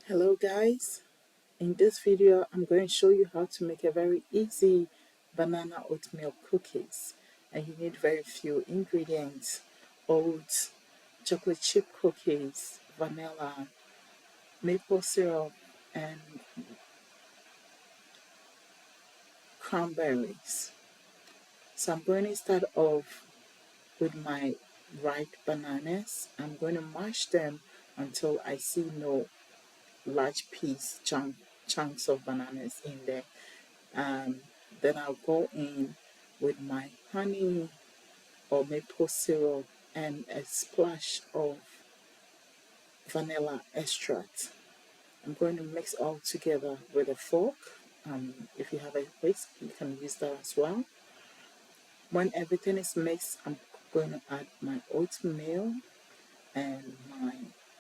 Hello guys, in this video I'm going to show you how to make a very easy banana oatmeal cookies, and you need very few ingredients: oats, chocolate chip cookies, vanilla, maple syrup, and cranberries. So I'm going to start off with my ripe bananas. I'm going to mash them until I see no large chunks of bananas in there. Then I'll go in with my honey or maple syrup and a splash of vanilla extract. I'm going to mix all together with a fork. If you have a whisk, you can use that as well. When everything is mixed, I'm going to add my oatmeal and my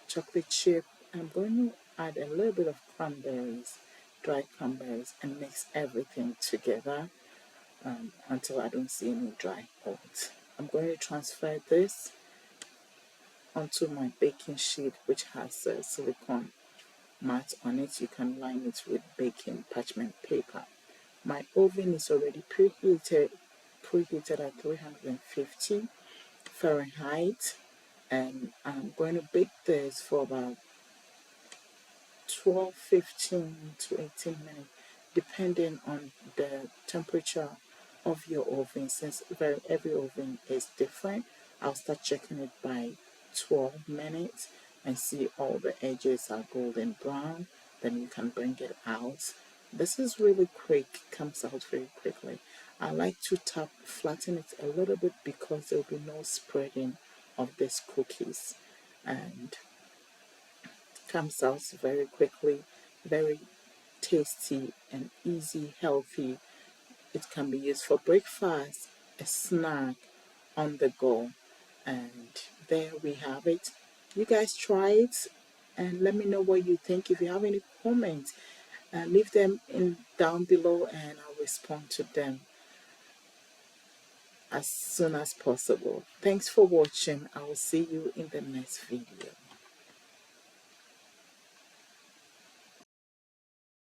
chocolate chip. I'm going to add a little bit of cranberries, dry cranberries, and mix everything together until I don't see any dry oats. I'm going to transfer this onto my baking sheet, which has a silicone mat on it. You can line it with baking parchment paper. My oven is already preheated at 350 Fahrenheit, and I'm going to bake this for about 12, 15 to 18 minutes, depending on the temperature of your oven. Since every oven is different, I'll start checking it by 12 minutes and see all the edges are golden brown. Then you can bring it out. This is really quick, comes out very quickly. I like to flatten it a little bit because there will be no spreading of these cookies, and comes out very quickly, very tasty and easy, healthy. It can be used for breakfast, a snack, on the go. And there we have it. You guys try it and let me know what you think. If you have any comments, leave them down below and I'll respond to them as soon as possible. Thanks for watching. I will see you in the next video.